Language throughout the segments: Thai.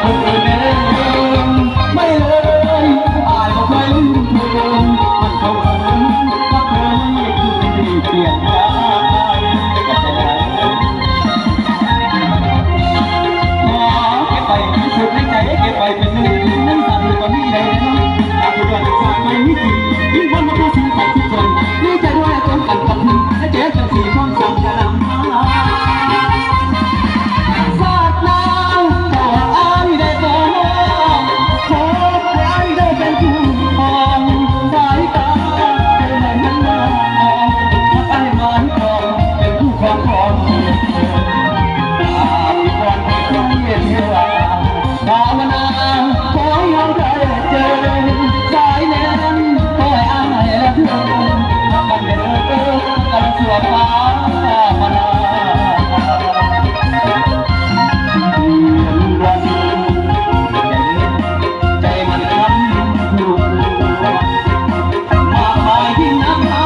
คนอื่นเดิมไม่เลยอายบอกไม่ลืมเธอมันคงเอิญรักเธอไม่คือดีเปลี่ยนใจก็จะได้เก็บไปสุดในใจเก็บไปเป็นหนึ่งนั้นสั่นกว่านี้เลยนะทุกวันทุกวันไม่มีจริงยิ่งวันมาพูดสิ่งใส่ทุกคนนี่จะด้วยต้นกันกับถึงและเจ๊จะสีความสั่งจะนำมาสาดน้ำแต่อายได้แต่มองขอให้อายได้เป็นผู้มองสายตาเป็นเหมือนนั้นมองถ้าอายหมายปองเป็นผู้ครองของเธอวันที่เย็นเยือกภาวนาขอให้เราได้เจอสายแน่นขอให้อายและเธอทำกันเดินกันสวดฟ้ามานานใจมันทำอยู่มากมายที่น้ำหา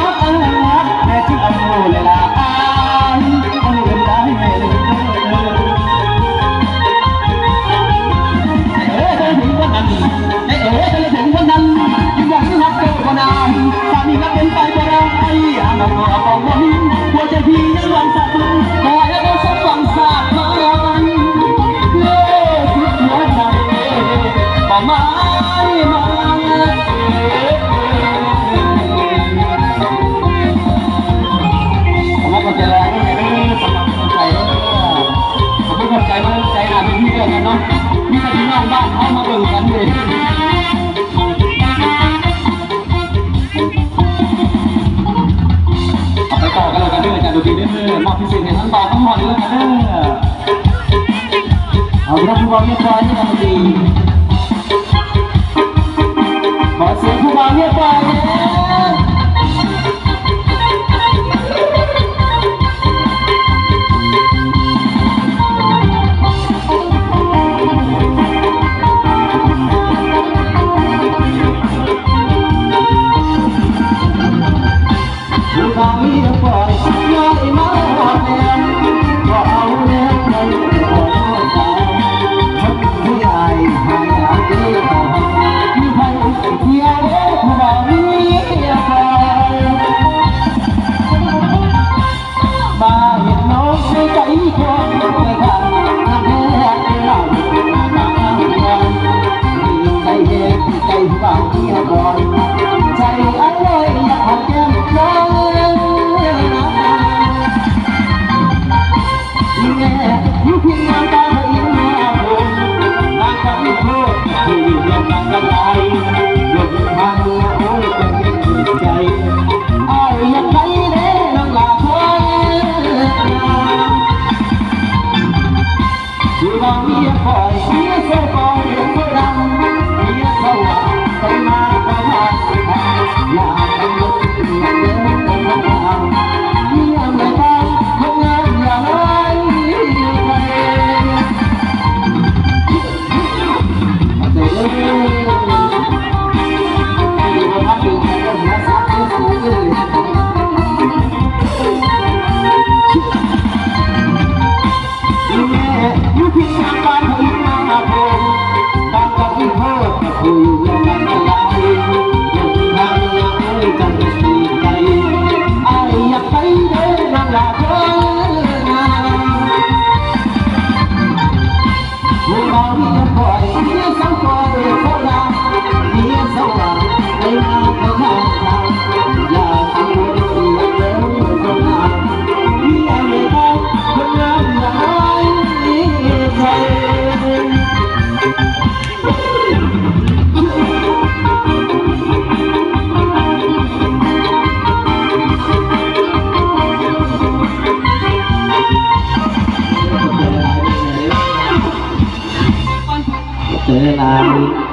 แม่ที่เอาเลยละอายคนอื่นได้ไม่เลยถึงวันนั้นถึงวันนั้นยิ่งวันที่รักเธอก็นานสามีรักเป็นไปก็ได้อาน้องก็บอกว่ามีหัวใจพี่ยังหวังสักคอยแล้วก็สักฝั่งสาดมาเล่สุดหัวใจก็ไม่มาผมว่าคนใจร้ายไม่ได้สำหรับคนใจผมไม่คนใจมันใจอาจเป็นที่เดียวกันเนาะมีแต่พี่น้องบ้านเขามาเบิ่งกันเลยเอาไปต่อกันเลยกันเด้อจากดูดีเด้อมอบพิเศษให้ทั้งบ่าวทั้งหมดเลยกันเด้อเอาครับผู้บ่าวเรียบร้อยนี่กันดีขอเสียงผู้บ่าวเรียบร้อยเจอกัน